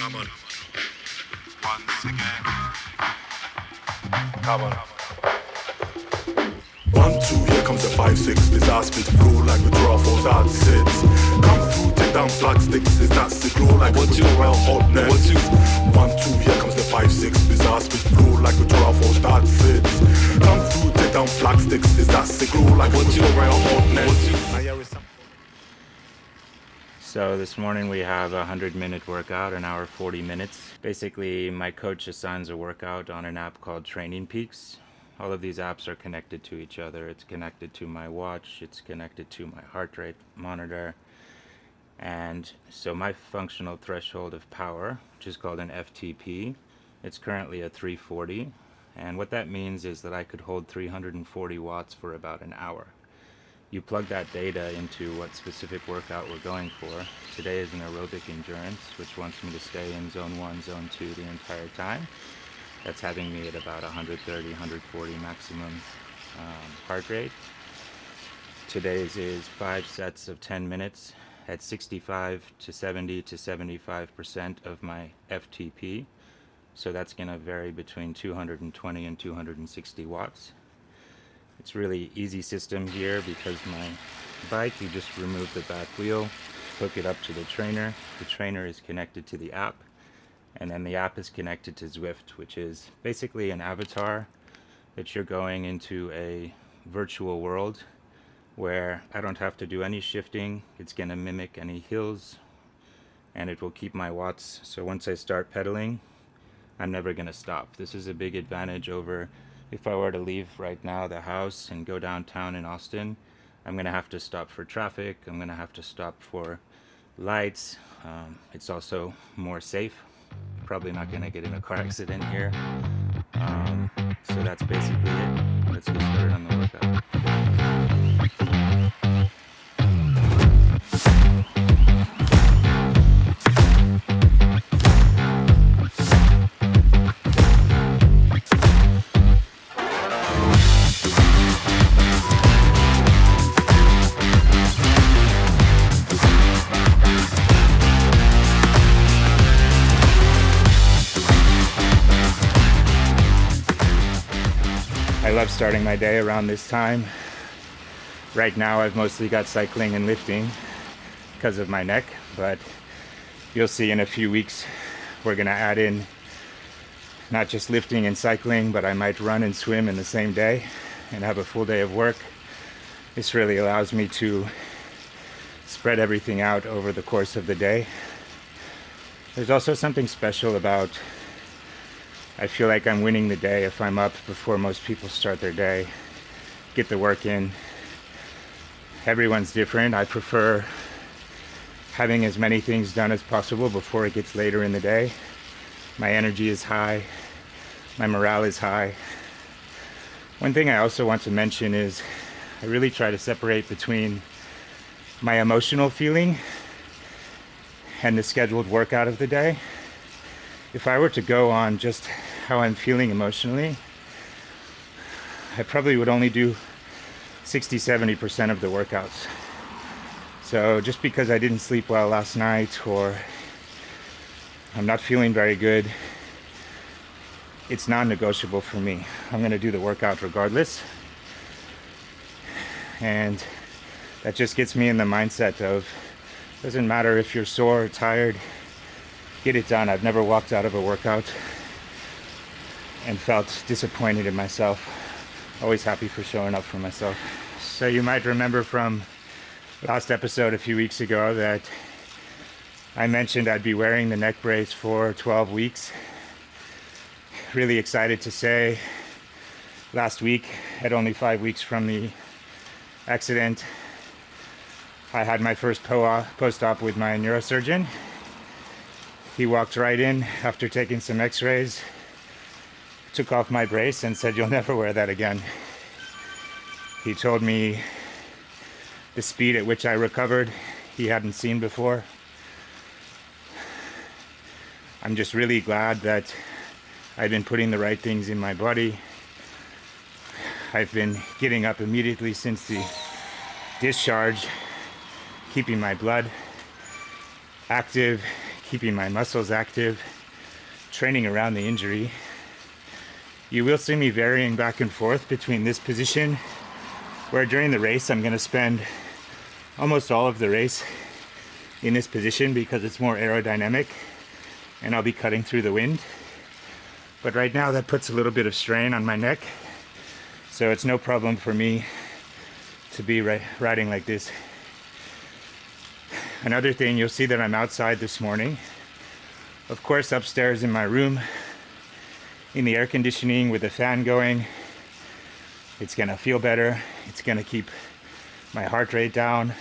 Come on. Once again. Come on. 1, 2, here comes the 5, 6. This ass spit flow like the giraffe or that sits. Come through, take down flag sticks. Is that sick glow like a royal hotness? 1, 2, here comes the 5, 6. This ass spit flow like a giraffe or that sits. Come through, take down flag sticks. Is that sick glow like a royal hotness? So this morning we have a 100-minute workout, an hour 40 minutes. Basically, my coach assigns a workout on an app called Training Peaks. All of these apps are connected to each other. It's connected to my watch, it's connected to my heart rate monitor. And so my functional threshold of power, which is called an FTP, it's currently at 340. And what that means is that I could hold 340 watts for about an hour. You plug that data into what specific workout we're going for. Today is an aerobic endurance, which wants me to stay in zone 1, zone 2 the entire time. That's having me at about 130, 140 maximum heart rate. Today's is 5 sets of 10 minutes at 65 to 70 to 75% of my FTP. So that's going to vary between 220 and 260 watts. It's really easy system here because my bike, you just remove the back wheel, hook it up to the trainer. The trainer is connected to the app, and then the app is connected to Zwift, which is basically an avatar that you're going into a virtual world where I don't have to do any shifting. It's going to mimic any hills, and it will keep my watts. So once I start pedaling, I'm never going to stop. This is a big advantage over if I were to leave right now the house and go downtown in Austin. I'm going to have to stop for traffic. I'm going to have to stop for lights. It's also more safe. Probably not going to get in a car accident here. So that's basically it. Let's get started on the workout. I love starting my day around this time. Right now I've mostly got cycling and lifting because of my neck, but you'll see in a few weeks we're going to add in not just lifting and cycling, but I might run and swim in the same day and have a full day of work. This really allows me to spread everything out over the course of the day. There's also something special about, I feel like I'm winning the day if I'm up before most people start their day, get the work in. Everyone's different. I prefer having as many things done as possible before it gets later in the day. My energy is high. My morale is high. One thing I also want to mention is I really try to separate between my emotional feeling and the scheduled workout of the day. If I were to go on just how I'm feeling emotionally, I probably would only do 60-70% of the workouts. So just because I didn't sleep well last night or I'm not feeling very good, it's non-negotiable for me. I'm going to do the workout regardless. And that just gets me in the mindset of, doesn't matter if you're sore or tired, get it done. I've never walked out of a workout and felt disappointed in myself. Always happy for showing up for myself. So you might remember from last episode a few weeks ago that I mentioned I'd be wearing the neck brace for 12 weeks. Really excited to say last week, at only 5 weeks from the accident, I had my first post-op with my neurosurgeon. He walked right in after taking some x-rays, took off my brace and said, "You'll never wear that again." He told me the speed at which I recovered he hadn't seen before. I'm just really glad that I've been putting the right things in my body. I've been getting up immediately since the discharge, keeping my blood active, keeping my muscles active, training around the injury. You will see me varying back and forth between this position, where during the race I'm going to spend almost all of the race in this position because it's more aerodynamic and I'll be cutting through the wind. But right now that puts a little bit of strain on my neck, so it's no problem for me to be riding like this. Another thing, you'll see that I'm outside this morning. Of course, upstairs in my room, in the air conditioning with the fan going, it's gonna feel better. It's gonna keep my heart rate down.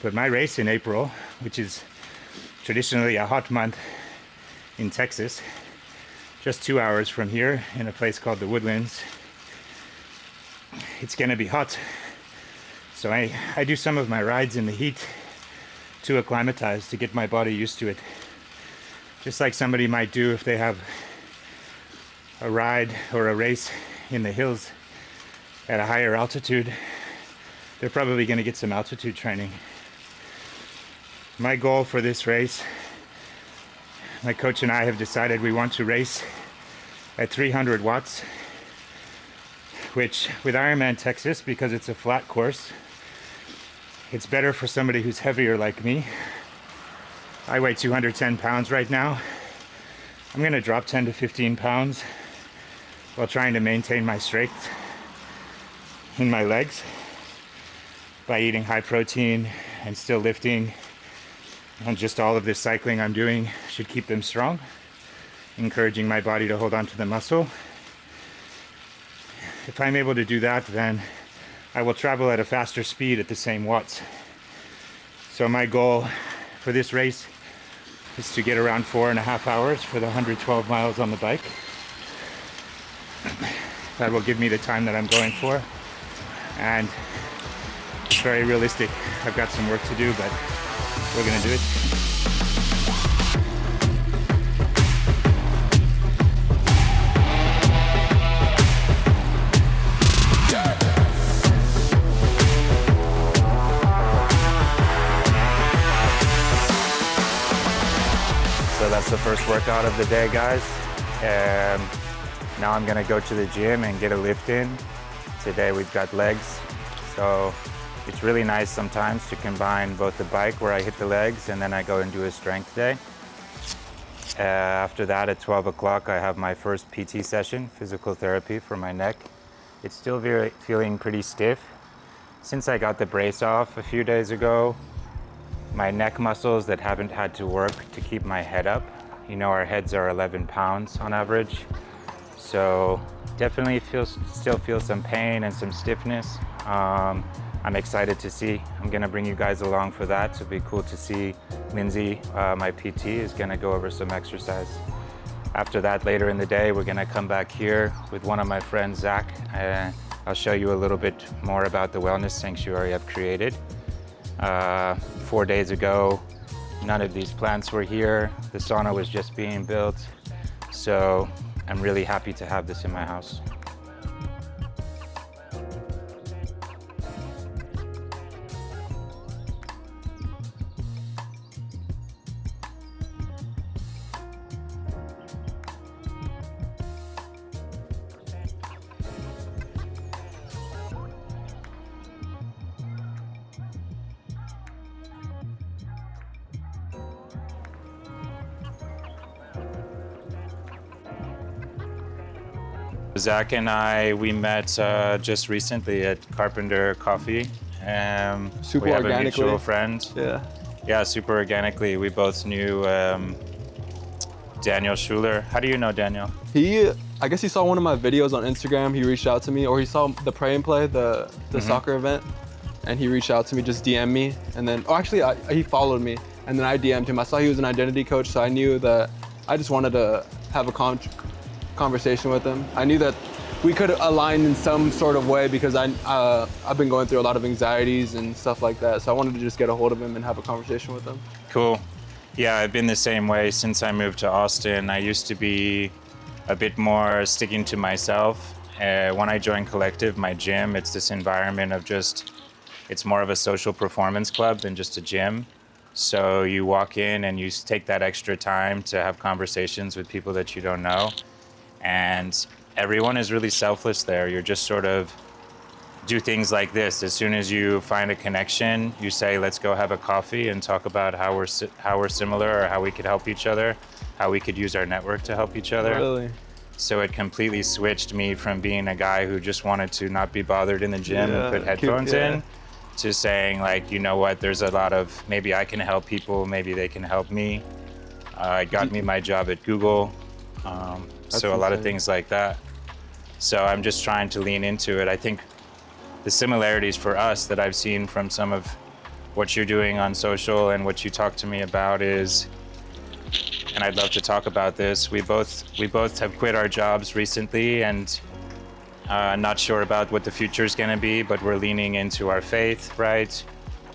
But my race in April, which is traditionally a hot month in Texas, just 2 hours from here in a place called the Woodlands, it's gonna be hot. So I do some of my rides in the heat to acclimatize, to get my body used to it. Just like somebody might do if they have a ride or a race in the hills at a higher altitude. They're probably going to get some altitude training. My goal for this race, my coach and I have decided we want to race at 300 watts, which with Ironman Texas, because it's a flat course, it's better for somebody who's heavier like me. I weigh 210 pounds right now. I'm going to drop 10 to 15 pounds while trying to maintain my strength in my legs by eating high protein and still lifting. And just all of this cycling I'm doing should keep them strong, encouraging my body to hold on to the muscle. If I'm able to do that, then I will travel at a faster speed at the same watts. So my goal for this race is to get around 4.5 hours for the 112 miles on the bike. That will give me the time that I'm going for. And it's very realistic. I've got some work to do, but we're gonna do it. So that's the first workout of the day, guys. Now I'm gonna go to the gym and get a lift in. Today we've got legs. So it's really nice sometimes to combine both the bike where I hit the legs and then I go and do a strength day. After that at 12 o'clock I have my first PT session, physical therapy for my neck. It's still feeling pretty stiff. Since I got the brace off a few days ago, my neck muscles that haven't had to work to keep my head up. You know, our heads are 11 pounds on average. So definitely still feel some pain and some stiffness. I'm excited to see. I'm gonna bring you guys along for that. So it'll be cool to see Lindsay, my PT, is gonna go over some exercise. After that, later in the day, we're gonna come back here with one of my friends, Zack. I'll show you a little bit more about the wellness sanctuary I've created. 4 days ago, none of these plants were here. The sauna was just being built. So I'm really happy to have this in my house. Zack and we met just recently at Carpenter Coffee. Super we have organically. a mutual friend. Yeah, super organically. We both knew Daniel Schuler. How do you know Daniel? I guess he saw one of my videos on Instagram. He reached out to me, or he saw the Pray and Play, the soccer event, and he reached out to me, just DM'd me, and then, he followed me, and then I DM'd him. I saw he was an identity coach, so I knew that I just wanted to have a conversation with him. I knew that we could align in some sort of way because I've been going through a lot of anxieties and stuff like that. So I wanted to just get a hold of him and have a conversation with him. Cool. Yeah, I've been the same way since I moved to Austin. I used to be a bit more sticking to myself. When I joined Collective, my gym, it's this environment of it's more of a social performance club than just a gym. So you walk in and you take that extra time to have conversations with people that you don't know. And everyone is really selfless there. You're just sort of do things like this. As soon as you find a connection, you say, let's go have a coffee and talk about how we're similar, or how we could help each other, how we could use our network to help each other. Really? So it completely switched me from being a guy who just wanted to not be bothered in the gym and put headphones in, to saying, like, you know what, there's a lot of, maybe I can help people, maybe they can help me. It got me my job at Google. So a lot of things like that. So I'm just trying to lean into it. I think the similarities for us that I've seen from some of what you're doing on social and what you talk to me about is, and I'd love to talk about this, we both have quit our jobs recently, and not sure about what the future is going to be, but we're leaning into our faith, right?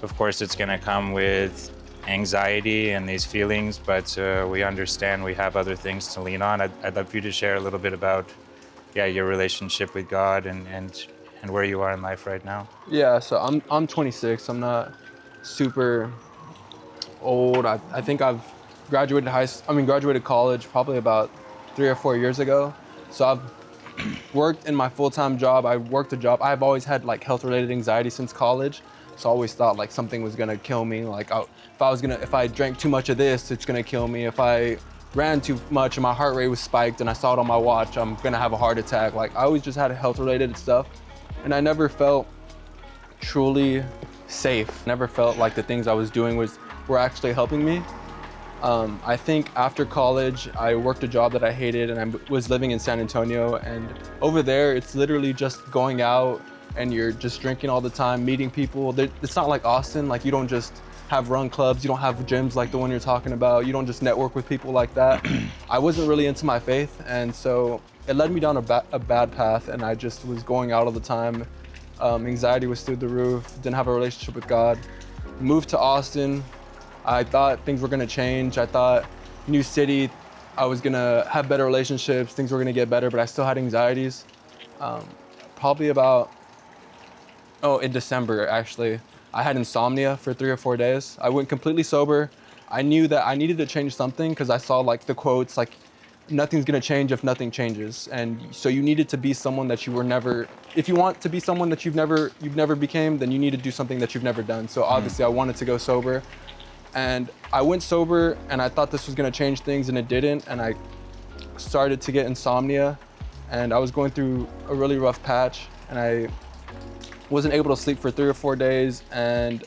Of course, it's going to come with anxiety and these feelings, but we understand we have other things to lean on. I'd love for you to share a little bit about, your relationship with God and where you are in life right now. Yeah, so I'm 26. I'm not super old. I think I've graduated college probably about 3 or 4 years ago. So I've worked in my full-time job. I worked a job. I've always had like health-related anxiety since college. So I always thought like something was gonna kill me. Like if I drank too much of this, it's gonna kill me. If I ran too much and my heart rate was spiked and I saw it on my watch, I'm gonna have a heart attack. Like I always just had health-related stuff. And I never felt truly safe. Never felt like the things I was doing were actually helping me. I think after college, I worked a job that I hated, and I was living in San Antonio. And over there, it's literally just going out and you're just drinking all the time, meeting people. It's not like Austin. Like you don't just have run clubs. You don't have gyms like the one you're talking about. You don't just network with people like that. I wasn't really into my faith, and so it led me down a bad path, and I just was going out all the time. Anxiety was through the roof, didn't have a relationship with God. Moved to Austin. I thought things were gonna change. I thought new city, I was gonna have better relationships, things were gonna get better, but I still had anxieties. Probably in December actually, I had insomnia for 3 or 4 days. I went completely sober. I knew that I needed to change something because I saw like the quotes, like, nothing's gonna change if nothing changes. And so you needed to be someone that you were never, if you want to be someone that you've never became, then you need to do something that you've never done. So obviously I wanted to go sober, and I went sober and I thought this was gonna change things, and it didn't. And I started to get insomnia, and I was going through a really rough patch, and I wasn't able to sleep for 3 or 4 days. And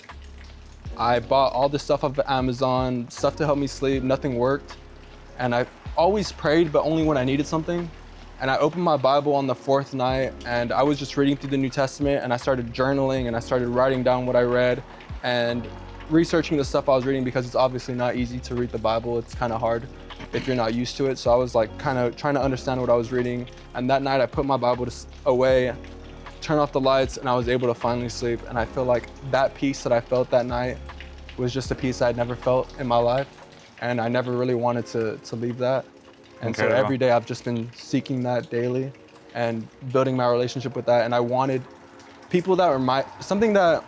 I bought all this stuff off of Amazon, stuff to help me sleep, nothing worked. And I always prayed, but only when I needed something. And I opened my Bible on the 4th night, and I was just reading through the New Testament, and I started journaling, and I started writing down what I read and researching the stuff I was reading, because it's obviously not easy to read the Bible. It's kind of hard if you're not used to it. So I was like kind of trying to understand what I was reading. And that night I put my Bible away, turned off the lights, and I was able to finally sleep. And I feel like that peace that I felt that night was just a peace I'd never felt in my life. And I never really wanted to leave that. And Incredible. So every day I've just been seeking that daily and building my relationship with that. And I wanted people that were something that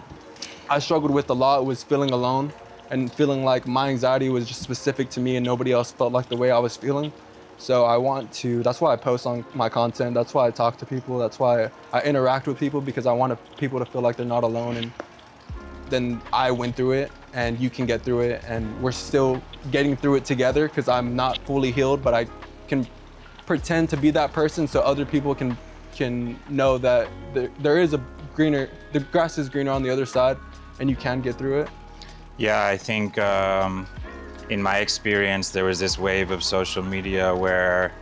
I struggled with a lot was feeling alone, and feeling like my anxiety was just specific to me and nobody else felt like the way I was feeling. So that's why I post on my content. That's why I talk to people. That's why I interact with people, because I want people to feel like they're not alone. And then I went through it, and you can get through it, and we're still getting through it together, because I'm not fully healed, but I can pretend to be that person so other people can know that the grass is greener on the other side, and you can get through it. Yeah, I think in my experience, there was this wave of social media where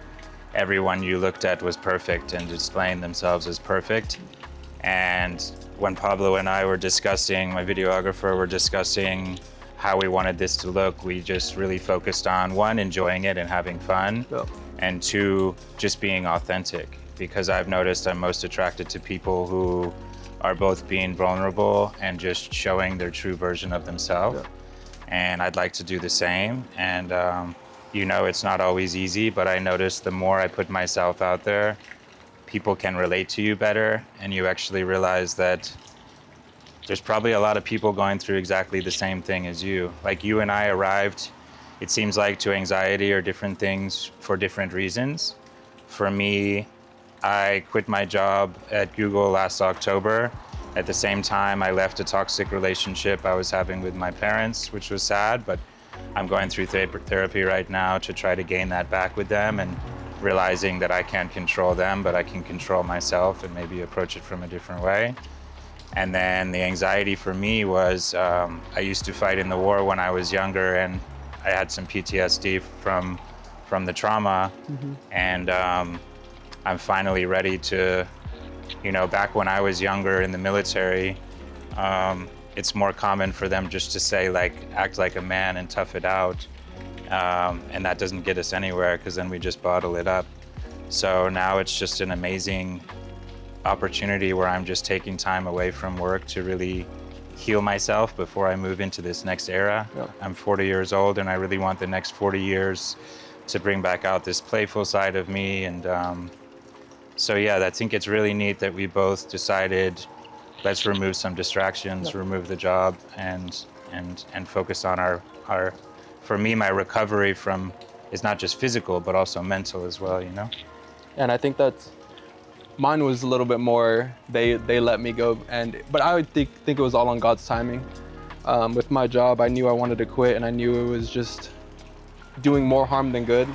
everyone you looked at was perfect and displaying themselves as perfect. And when Pablo and I were discussing, my videographer, were discussing how we wanted this to look, we just really focused on, 1, enjoying it and having fun, and 2, just being authentic. Because I've noticed I'm most attracted to people who are both being vulnerable and just showing their true version of themselves. And I'd like to do the same. And it's not always easy, but I notice the more I put myself out there, people can relate to you better, and you actually realize that there's probably a lot of people going through exactly the same thing as you. Like you and I arrived, it seems like, to anxiety or different things for different reasons. For me, I quit my job at Google last October. At the same time, I left a toxic relationship I was having with my parents, which was sad, but I'm going through therapy right now to try to gain that back with them, and realizing that I can't control them, but I can control myself and maybe approach it from a different way. And then the anxiety for me was, I used to fight in the war when I was younger, and I had some PTSD from the trauma. And I'm finally ready to, back when I was younger in the military, it's more common for them just to say, like, act like a man and tough it out. And that doesn't get us anywhere, because then we just bottle it up. So now it's just an amazing opportunity where I'm just taking time away from work to really heal myself before I move into this next era. Yeah. I'm 40 years old, and I really want the next 40 years to bring back out this playful side of me. And so yeah, I think it's really neat that we both decided, let's remove some distractions, remove the job, and focus on our, for me, my recovery from is not just physical, but also mental as well, And I think that's, mine was a little bit more, they let me go, but I would think it was all on God's timing. With my job, I knew I wanted to quit, and I knew it was just doing more harm than good.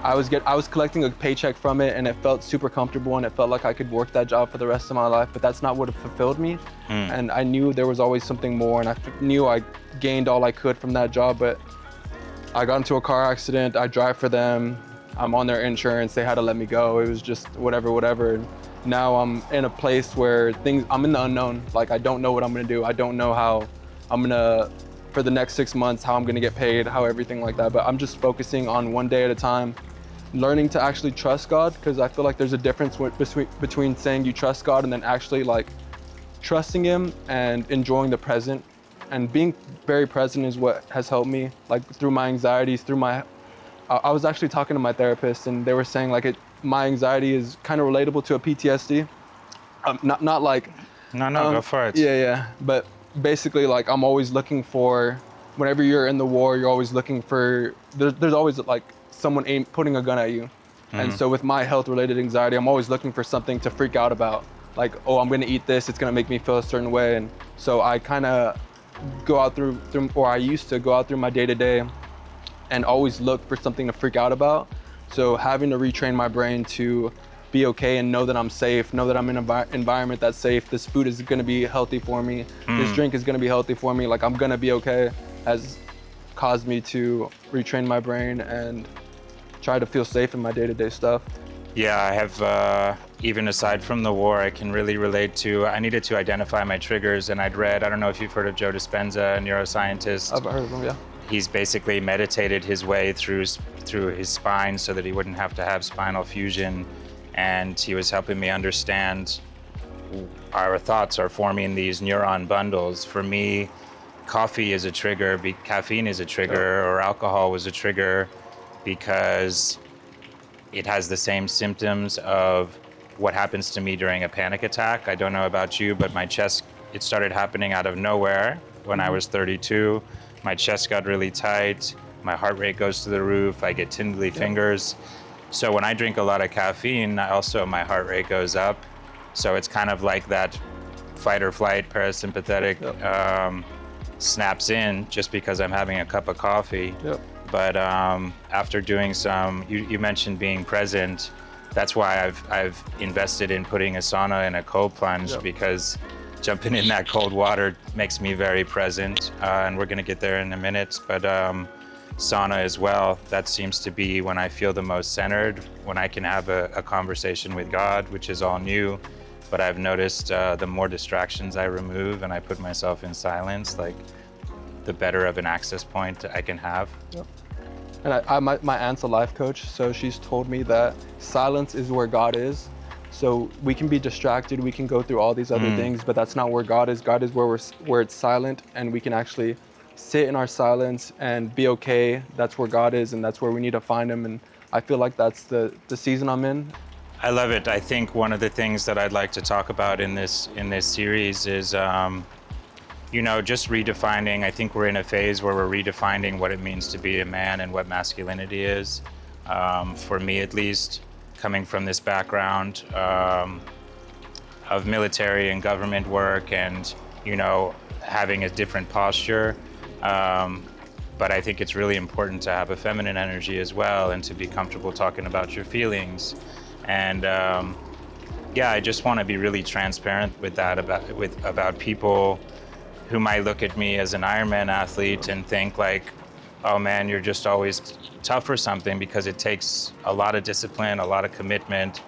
I was collecting a paycheck from it, and it felt super comfortable, and it felt like I could work that job for the rest of my life, but that's not what fulfilled me. And I knew there was always something more, and I knew I gained all I could from that job, but I got into a car accident. I drive for them. I'm on their insurance. They had to let me go. It was just whatever. And now I'm in a place where I'm in the unknown. Like, I don't know what I'm gonna do. I don't know how I'm gonna, for the next 6 months, how I'm gonna get paid, how everything like that. But I'm just focusing on one day at a time, learning to actually trust God, because I feel like there's a difference between saying you trust God and then actually like trusting Him and enjoying the present. And being very present is what has helped me, like through my anxieties, I was actually talking to my therapist, and they were saying like my anxiety is kind of relatable to a PTSD. Not like. No, go for it. Yeah. But basically, like, I'm always looking for, whenever you're in the war, you're always looking for, there's always like someone putting a gun at you. And so with my health related anxiety, I'm always looking for something to freak out about. Like, oh, I'm gonna eat this, it's gonna make me feel a certain way. And so I kind of go out through, or I used to go out through my day to day and always look for something to freak out about. So having to retrain my brain to be okay and know that I'm safe, know that I'm in an environment that's safe, this food is gonna be healthy for me, this drink is gonna be healthy for me, like I'm gonna be okay, has caused me to retrain my brain and try to feel safe in my day-to-day stuff. Yeah, I have, even aside from the war, I can really relate to, I needed to identify my triggers, and I don't know if you've heard of Joe Dispenza, a neuroscientist. I've heard of him, yeah. He's basically meditated his way through his spine so that he wouldn't have to have spinal fusion, and he was helping me understand our thoughts are forming these neuron bundles. For me, coffee is a trigger, caffeine is a trigger, or alcohol was a trigger, because it has the same symptoms of what happens to me during a panic attack. I don't know about you, but my chest, it started happening out of nowhere when I was 32. My chest got really tight, my heart rate goes to the roof, I get tingly fingers. So when I drink a lot of caffeine, also my heart rate goes up. So it's kind of like that fight or flight parasympathetic snaps in just because I'm having a cup of coffee. Yep. But after doing you mentioned being present, that's why I've invested in putting a sauna and a cold plunge, because jumping in that cold water makes me very present, and we're gonna get there in a minute. But sauna as well, that seems to be when I feel the most centered, when I can have a conversation with God, which is all new. But I've noticed the more distractions I remove and I put myself in silence, like the better of an access point I can have. Yep. And my aunt's a life coach, so she's told me that silence is where God is. So we can be distracted, we can go through all these other things, but that's not where God is. God is where it's silent, and we can actually sit in our silence and be okay. That's where God is, and that's where we need to find Him. And I feel like that's the season I'm in. I love it. I think one of the things that I'd like to talk about in this series is just redefining. I think we're in a phase where we're redefining what it means to be a man and what masculinity is. For me, at least, coming from this background of military and government work, and having a different posture. But I think it's really important to have a feminine energy as well, and to be comfortable talking about your feelings. And I just want to be really transparent with that about people who might look at me as an Ironman athlete and think like, oh man, you're just always tough or something, because it takes a lot of discipline, a lot of commitment.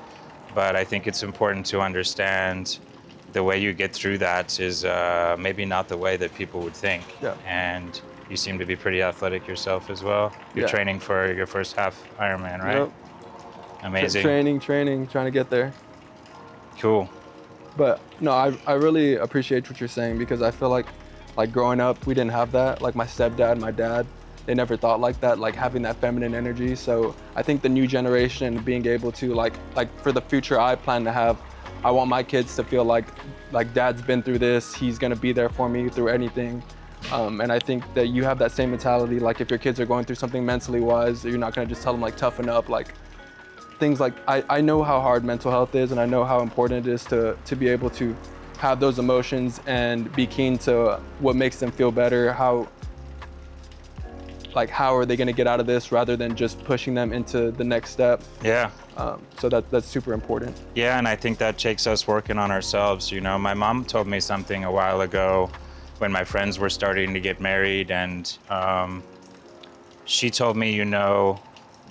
But I think it's important to understand the way you get through that is maybe not the way that people would think. Yeah. And you seem to be pretty athletic yourself as well. You're training for your first half Ironman, right? Yep. Amazing. Training, trying to get there. Cool. But no, I really appreciate what you're saying, because I feel like growing up, we didn't have that. Like my stepdad, my dad, they never thought like that, like having that feminine energy. So I think the new generation being able to like for the future I plan to have, I want my kids to feel like dad's been through this, he's gonna be there for me through anything. And I think that you have that same mentality. Like if your kids are going through something mentally wise, you're not gonna just tell them like toughen up, like things like, I know how hard mental health is, and I know how important it is to be able to have those emotions and be keen to what makes them feel better, how are they gonna get out of this, rather than just pushing them into the next step. Yeah. So that's super important. Yeah, and I think that takes us working on ourselves. My mom told me something a while ago when my friends were starting to get married, and she told me,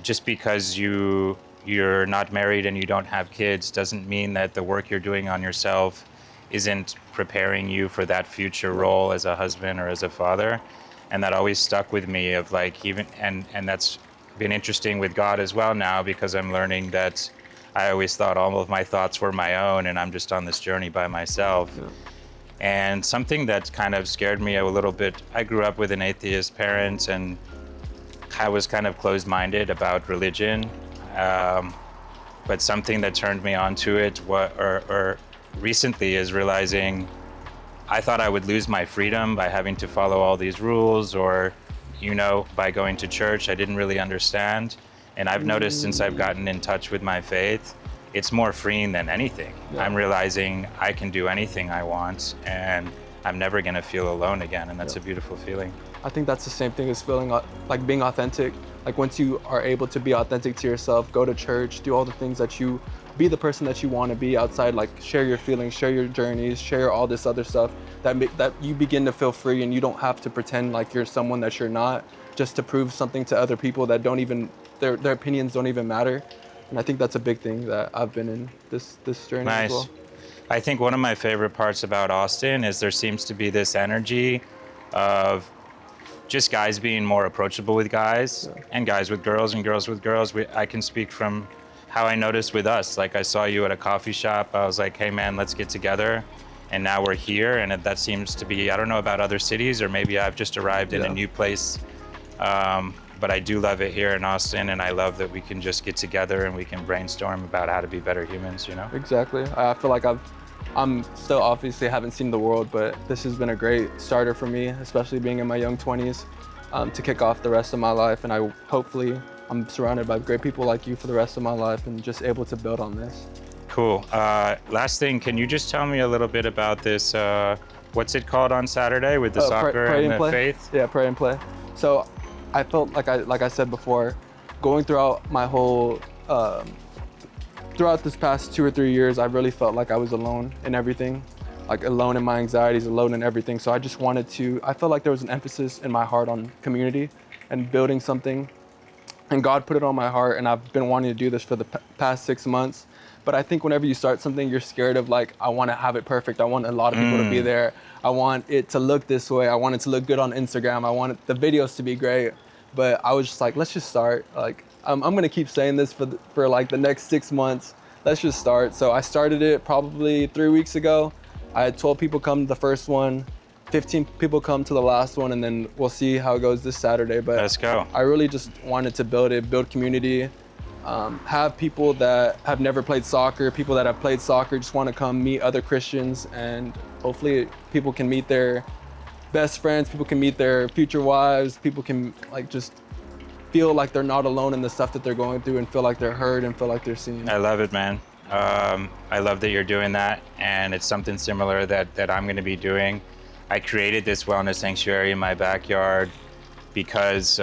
just because you're not married and you don't have kids doesn't mean that the work you're doing on yourself isn't preparing you for that future role as a husband or as a father. And that always stuck with me, of like, even, and that's been interesting with God as well now, because I'm learning that I always thought all of my thoughts were my own, and I'm just on this journey by myself. Yeah. And something that kind of scared me a little bit, I grew up with an atheist parent, and I was kind of closed-minded about religion. But something that turned me onto it recently is realizing I thought I would lose my freedom by having to follow all these rules, or by going to church. I didn't really understand. And I've noticed since I've gotten in touch with my faith, it's more freeing than anything. Yeah. I'm realizing I can do anything I want, and I'm never gonna feel alone again. And that's a beautiful feeling. I think that's the same thing as feeling like being authentic. Like once you are able to be authentic to yourself, go to church, do all the things that be the person that you want to be outside, like share your feelings, share your journeys, share all this other stuff, that you begin to feel free, and you don't have to pretend like you're someone that you're not, just to prove something to other people that don't even, their opinions don't even matter. And I think that's a big thing that I've been in this journey as well. I think one of my favorite parts about Austin is there seems to be this energy of just guys being more approachable with guys, and guys with girls, and girls with girls. I can speak from how I noticed with us. Like I saw you at a coffee shop. I was like, hey man, let's get together. And now we're here, and that seems to be, I don't know about other cities, or maybe I've just arrived in a new place. But I do love it here in Austin, and I love that we can just get together and we can brainstorm about how to be better humans, Exactly. I feel like I'm still obviously haven't seen the world, but this has been a great starter for me, especially being in my young 20s, to kick off the rest of my life. And hopefully I'm surrounded by great people like you for the rest of my life, and just able to build on this. Cool. Last thing, can you just tell me a little bit about this, what's it called on Saturday with the soccer pray and the play. faith? Yeah, pray and play. So I felt like I said before, going throughout my whole, throughout this past 2 or 3 years, I really felt like I was alone in everything, like alone in my anxieties, alone in everything. So I just I felt like there was an emphasis in my heart on community and building something. And God put it on my heart, and I've been wanting to do this for the past 6 months. But I think whenever you start something, you're scared of like, I want to have it perfect. I want a lot of people to be there. I want it to look this way. I want it to look good on Instagram. I want the videos to be great. But I was just like, let's just start. Like, I'm gonna keep saying this for like the next 6 months. Let's just start. So I started it probably 3 weeks ago. I had 12 people come to the first one, 15 people come to the last one, and then we'll see how it goes this Saturday. But let's go. I really just wanted to build community, have people that have never played soccer, people that have played soccer just want to come meet other Christians, and hopefully people can meet their best friends, people can meet their future wives, people can like just feel like they're not alone in the stuff that they're going through and feel like they're heard and feel like they're seen. I love it, man. I love that you're doing that, and it's something similar that I'm going to be doing. I created this wellness sanctuary in my backyard because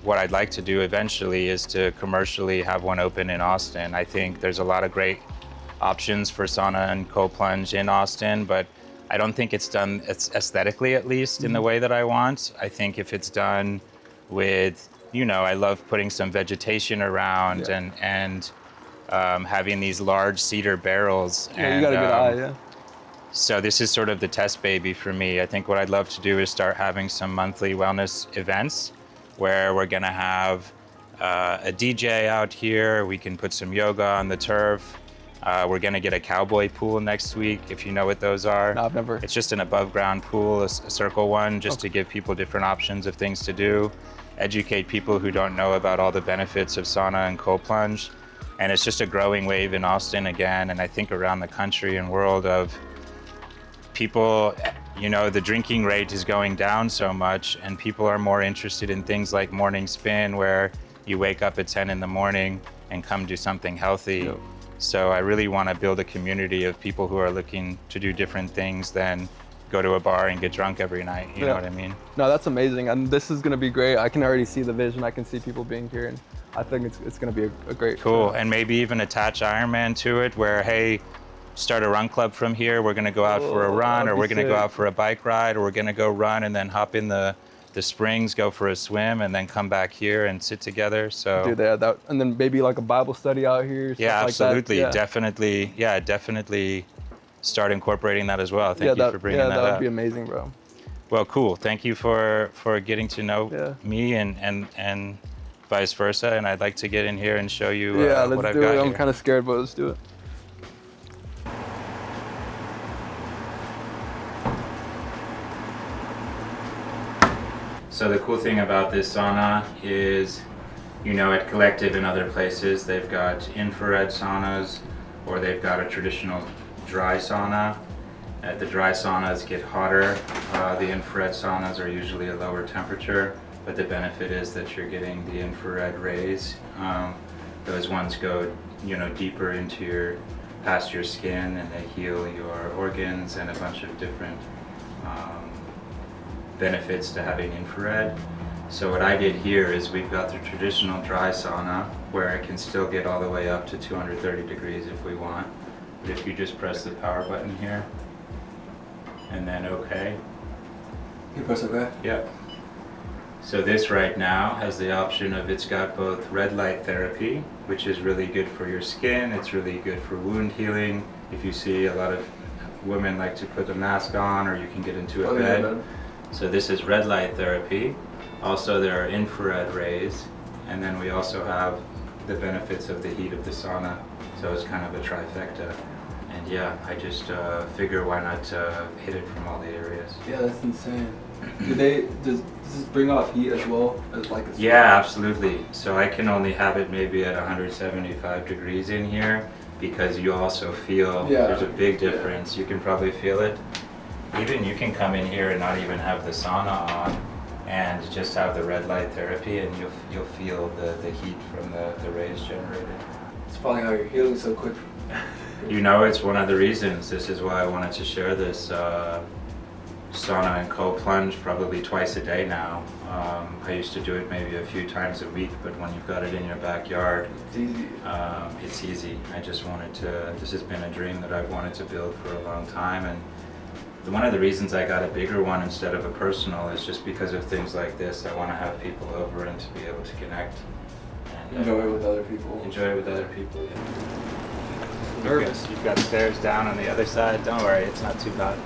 what I'd like to do eventually is to commercially have one open in Austin. I think there's a lot of great options for sauna and cold plunge in Austin, but I don't think it's done aesthetically, at least, in the way that I want. I think if it's done with, you know, I love putting some vegetation around and having these large cedar barrels. Yeah, and, you got a good eye, yeah. So this is sort of the test baby for me. I think what I'd love to do is start having some monthly wellness events where we're gonna have a DJ out here. We can put some yoga on the turf. We're gonna get a cowboy pool next week, if you know what those are. No, I've never. It's just an above ground pool, a circle one, just to give people different options of things to do, educate people who don't know about all the benefits of sauna and cold plunge. And it's just a growing wave in Austin again, and I think around the country and world of people, you know, the drinking rate is going down so much, and people are more interested in things like morning spin, where you wake up at 10 in the morning and come do something healthy. Yep. So I really want to build a community of people who are looking to do different things than go to a bar and get drunk every night. You know what I mean? No, that's amazing. And this is going to be great. I can already see the vision. I can see people being here. And I think it's going to be a great. Cool. And maybe even attach Ironman to it where, hey, start a run club from here. We're going to go out for a run, or we're going to go out for a bike ride, or we're going to go run and then hop in the springs, go for a swim, and then come back here and sit together. So do that, and then maybe like a Bible study out here. Yeah, absolutely. Like that. Yeah. Definitely start incorporating that as well. Thank you for bringing that up. Yeah, that would be amazing, bro. Well, cool. Thank you for getting to know me and vice versa. And I'd like to get in here and show you what I've got let's do it. I'm here. kind of scared, but let's do it. So the cool thing about this sauna is, you know, at Collective and other places, they've got infrared saunas, or they've got a traditional dry sauna. The dry saunas get hotter. The infrared saunas are usually a lower temperature, but the benefit is that you're getting the infrared rays. Those ones go, you know, deeper into past your skin, and they heal your organs and a bunch of different benefits to having infrared. So what I did here is we've got the traditional dry sauna where it can still get all the way up to 230 degrees if we want. But if you just press the power button here and then OK. You press OK? Yep. So this right now has the option of, it's got both red light therapy, which is really good for your skin. It's really good for wound healing. If you see, a lot of women like to put a mask on, or you can get into a bed. So this is red light therapy. Also, there are infrared rays, and then we also have the benefits of the heat of the sauna. So it's kind of a trifecta. And yeah, I just figure why not hit it from all the areas. Yeah, that's insane. Does this bring off heat as well as like a Yeah, absolutely. So I can only have it maybe at 175 degrees in here, because you also feel there's a big difference. You can probably feel it. Even you can come in here and not even have the sauna on and just have the red light therapy, and you'll feel the heat from the rays generated. It's probably how you're healing so quick. You know, it's one of the reasons. This is why I wanted to share this sauna and cold plunge probably twice a day now. I used to do it maybe a few times a week, but when you've got it in your backyard, it's easy. It's easy. I just wanted to, this has been a dream that I've wanted to build for a long time, and one of the reasons I got a bigger one instead of a personal is just because of things like this. I want to have people over and to be able to connect. And, enjoy it with other people. Enjoy it with other people, yeah. Nervous. You've got stairs down on the other side. Don't worry, it's not too bad.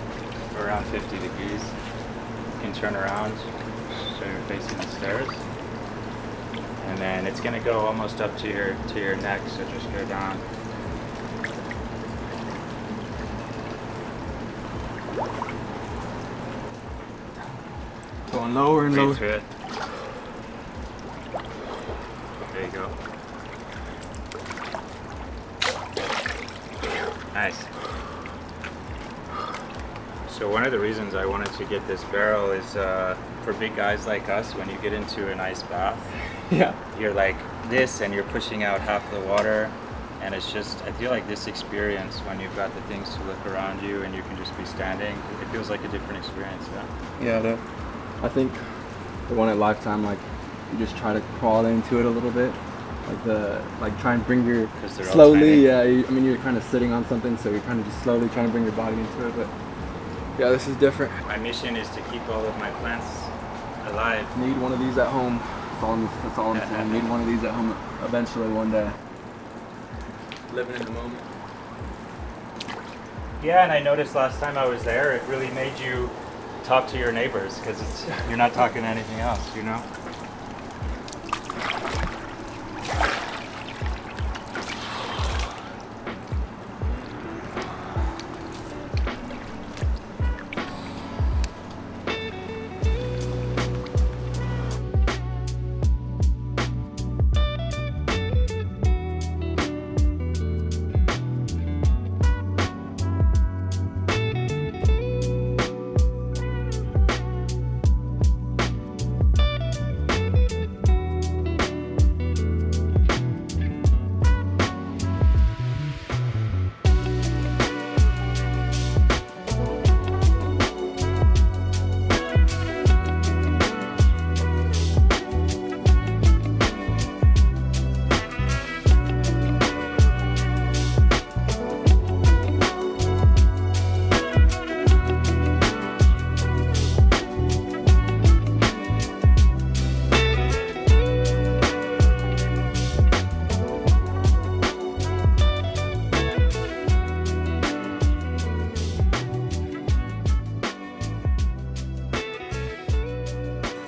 We're around 50 degrees. You can turn around so you're facing the stairs. And then it's going to go almost up to your neck, so just go down. Going lower and lower. Breathe through it. There you go. Nice. So one of the reasons I wanted to get this barrel is for big guys like us, when you get into an ice bath, Yeah. you're like this and you're pushing out half the water. And it's just, I feel like this experience when you've got the things to look around you and you can just be standing, it feels like a different experience, yeah? Yeah, I think the one at Lifetime, like you just try to crawl into it a little bit, like try and bring your 'Cause they're all slowly. tiny. I mean, you're kind of sitting on something, so you're kind of just slowly trying to bring your body into it. But Yeah, this is different. My mission is to keep all of my plants alive. need one of these at home. That's all I'm saying. Need one of these at home eventually one day. Living in the moment. Yeah, and I noticed last time I was there, it really made you talk to your neighbors because you're not talking to anything else, you know?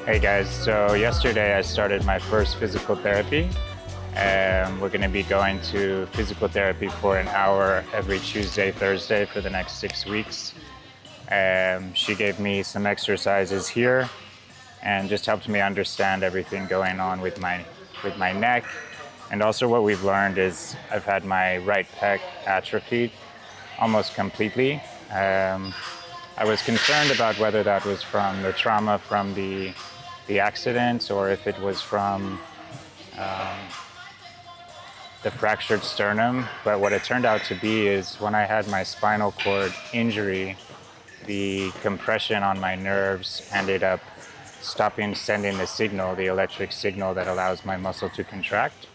Hey guys, so yesterday I started my first physical therapy. We're going to be going to physical therapy for an hour every Tuesday, Thursday for the next 6 weeks. She gave me some exercises here and just helped me understand everything going on with my neck. And also what we've learned is I've had my right pec atrophied almost completely. I was concerned about whether that was from the trauma from the accident or if it was from the fractured sternum. But what it turned out to be is when I had my spinal cord injury, the compression on my nerves ended up stopping sending the signal, the electric signal that allows my muscle to contract.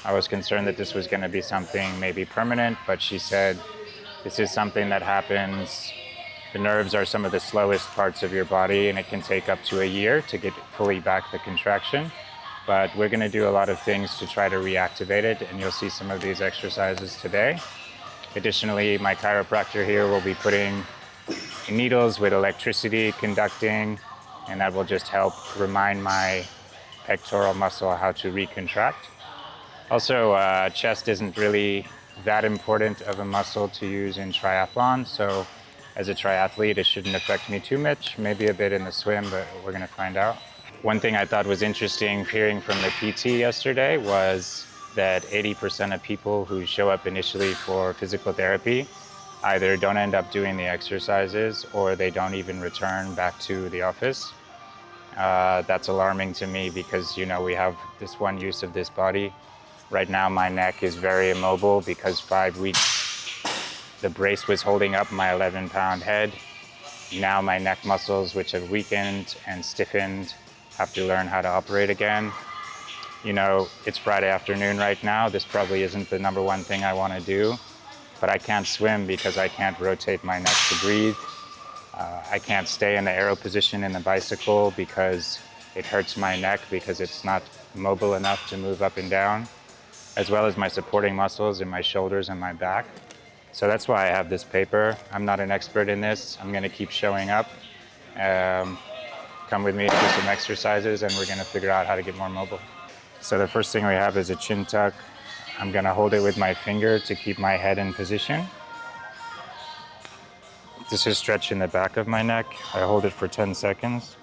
I was concerned that this was going to be something maybe permanent, but she said this is something that happens. The nerves are some of the slowest parts of your body, and it can take up to a year to get fully back the contraction. But we're going to do a lot of things to try to reactivate it, and you'll see some of these exercises today. Additionally, my chiropractor here will be putting needles with electricity conducting, and that will just help remind my pectoral muscle how to recontract. Also, chest isn't really that important of a muscle to use in triathlon, so as a triathlete, it shouldn't affect me too much, maybe a bit in the swim, but we're going to find out. One thing I thought was interesting hearing from the PT yesterday was that 80% of people who show up initially for physical therapy either don't end up doing the exercises or they don't even return back to the office. That's alarming to me because, you know, we have this one use of this body. Right now, my neck is very immobile because 5 weeks the brace was holding up my 11-pound head. Now my neck muscles, which have weakened and stiffened, have to learn how to operate again. You know, it's Friday afternoon right now. This probably isn't the number one thing I want to do, but I can't swim because I can't rotate my neck to breathe. I can't stay in the arrow position in the bicycle because it hurts my neck because it's not mobile enough to move up and down, as well as my supporting muscles in my shoulders and my back. So that's why I have this paper. I'm not an expert in this. I'm going to keep showing up. Come with me, do some exercises, and we're going to figure out how to get more mobile. So the first thing we have is a chin tuck. I'm going to hold it with my finger to keep my head in position. This is stretching the back of my neck. I hold it for 10 seconds.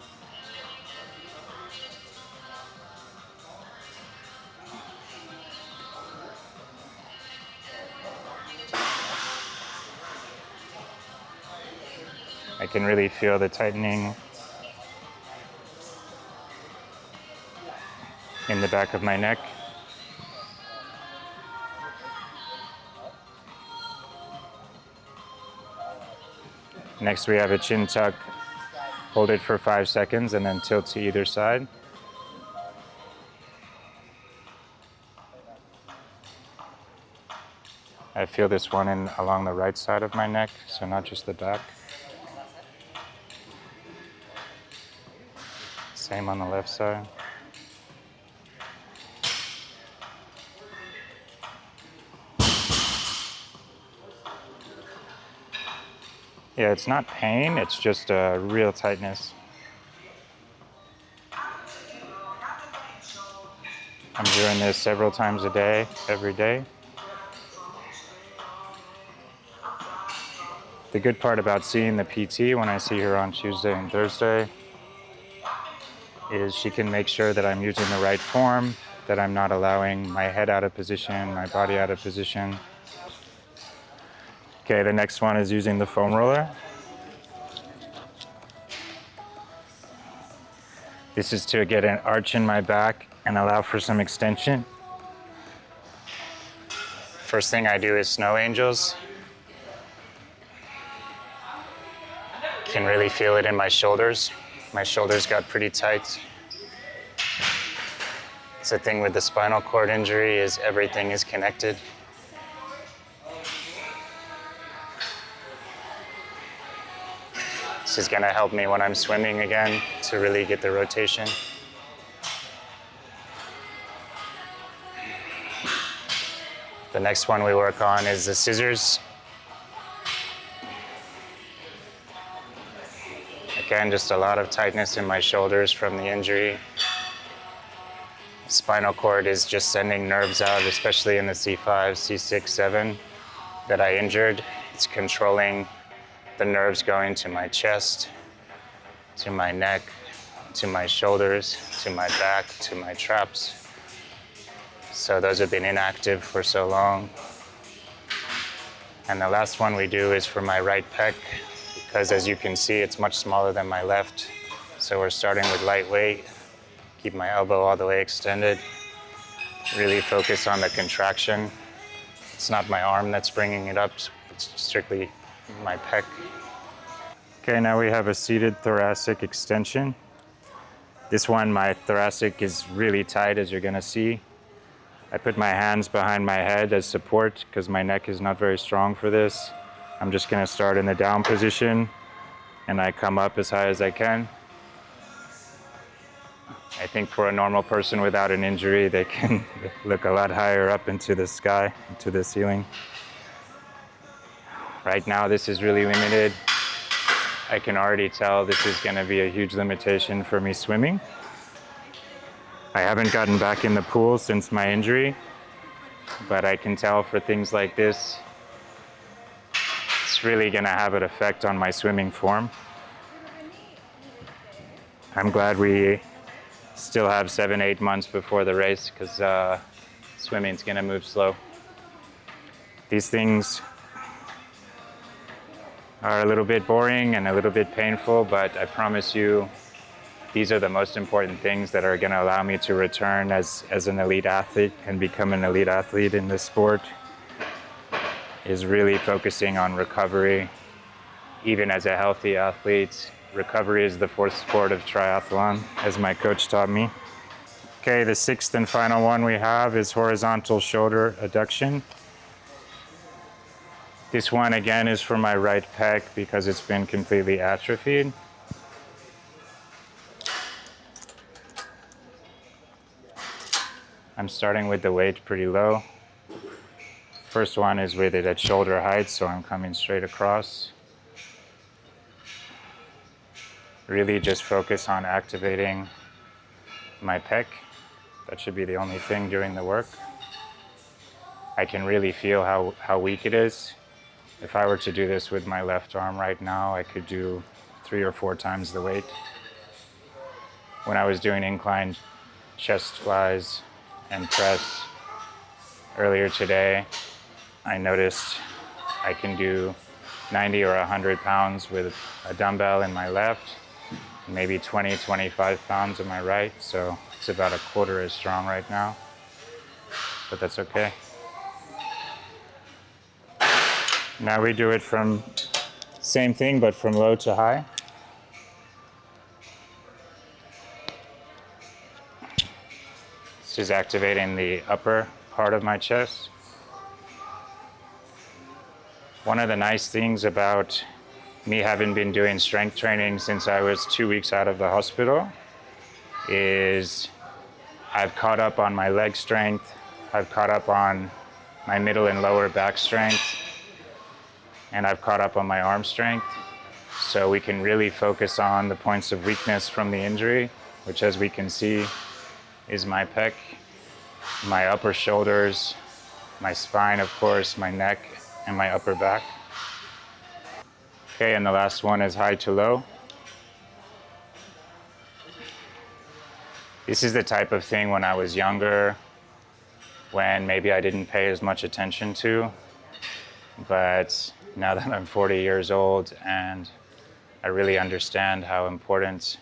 I can really feel the tightening in the back of my neck. Next, we have a chin tuck. Hold it for 5 seconds and then tilt to either side. I feel this one along the right side of my neck, so not just the back. Same on the left side. Yeah, it's not pain, it's just a real tightness. I'm doing this several times a day, every day. The good part about seeing the PT when I see her on Tuesday and Thursday is she can make sure that I'm using the right form, that I'm not allowing my head out of position, my body out of position. Okay, the next one is using the foam roller. This is to get an arch in my back and allow for some extension. First thing I do is snow angels. Can really feel it in my shoulders. My shoulders got pretty tight. It's the thing with the spinal cord injury is everything is connected. This is gonna help me when I'm swimming again to really get the rotation. The next one we work on is the scissors. Again, just a lot of tightness in my shoulders from the injury. Spinal cord is just sending nerves out, especially in the C5, C6, 7 that I injured. It's controlling the nerves going to my chest, to my neck, to my shoulders, to my back, to my traps. So those have been inactive for so long. And the last one we do is for my right pec, because as you can see, it's much smaller than my left. So we're starting with light weight, keep my elbow all the way extended, really focus on the contraction. It's not my arm that's bringing it up, it's strictly my pec. Okay, now we have a seated thoracic extension. This one, my thoracic is really tight, as you're gonna see. I put my hands behind my head as support because my neck is not very strong for this. I'm just gonna start in the down position and I come up as high as I can. I think for a normal person without an injury, they can look a lot higher up into the sky, into the ceiling. Right now, this is really limited. I can already tell this is gonna be a huge limitation for me swimming. I haven't gotten back in the pool since my injury, but I can tell for things like this, it's really gonna have an effect on my swimming form. I'm glad we still have 7-8 months before the race because swimming's gonna move slow. These things are a little bit boring and a little bit painful, but I promise you, these are the most important things that are gonna allow me to return as an elite athlete and become an elite athlete in this sport, is really focusing on recovery. Even as a healthy athlete, recovery is the fourth sport of triathlon, as my coach taught me. Okay, the sixth and final one we have is horizontal shoulder adduction. This one again is for my right pec because it's been completely atrophied. I'm starting with the weight pretty low. First one is with it at shoulder height, so I'm coming straight across. Really just focus on activating my pec. That should be the only thing during the work. I can really feel how weak it is. If I were to do this with my left arm right now, I could do 3 or 4 times the weight. When I was doing incline chest flies and press earlier today, I noticed I can do 90 or 100 pounds with a dumbbell in my left, maybe 20, 25 pounds in my right. So it's about a quarter as strong right now, but that's okay. Now we do it from same thing, but from low to high. This is activating the upper part of my chest. One of the nice things about me having been doing strength training since I was 2 weeks out of the hospital is I've caught up on my leg strength, I've caught up on my middle and lower back strength, and I've caught up on my arm strength. So we can really focus on the points of weakness from the injury, which, as we can see, is my pec, my upper shoulders, my spine, of course, my neck, and my upper back. Okay, and the last one is high to low. This is the type of thing when I was younger, when maybe I didn't pay as much attention to, but now that I'm 40 years old and I really understand how important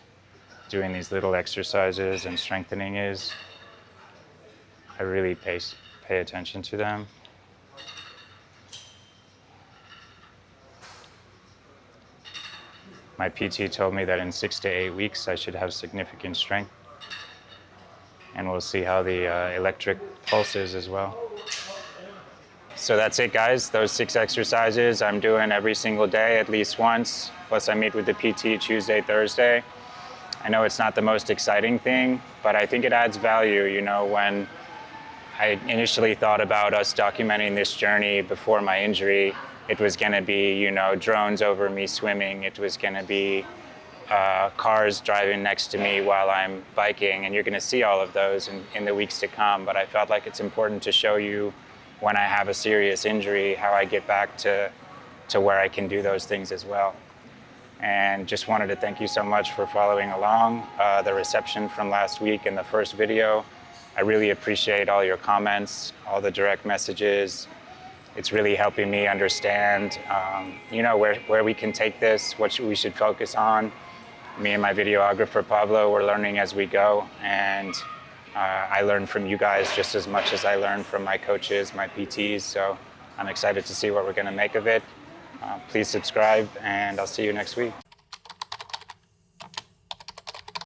doing these little exercises and strengthening is, I really pay attention to them. My PT told me that in 6 to 8 weeks I should have significant strength. And we'll see how the electric pulse is as well. So that's it, guys. Those 6 exercises I'm doing every single day, at least once. Plus I meet with the PT Tuesday, Thursday. I know it's not the most exciting thing, but I think it adds value. You know, when I initially thought about us documenting this journey before my injury, it was gonna be, you know, drones over me swimming. It was gonna be cars driving next to me while I'm biking, and you're gonna see all of those in the weeks to come. But I felt like it's important to show you when I have a serious injury, how I get back to where I can do those things as well. And just wanted to thank you so much for following along. The reception from last week in the first video, I really appreciate all your comments, all the direct messages. It's really helping me understand, you know, where we can take this, what we should focus on. Me and my videographer, Pablo, we're learning as we go. And I learn from you guys just as much as I learn from my coaches, my PTs. So I'm excited to see what we're gonna make of it. Please subscribe, and I'll see you next week.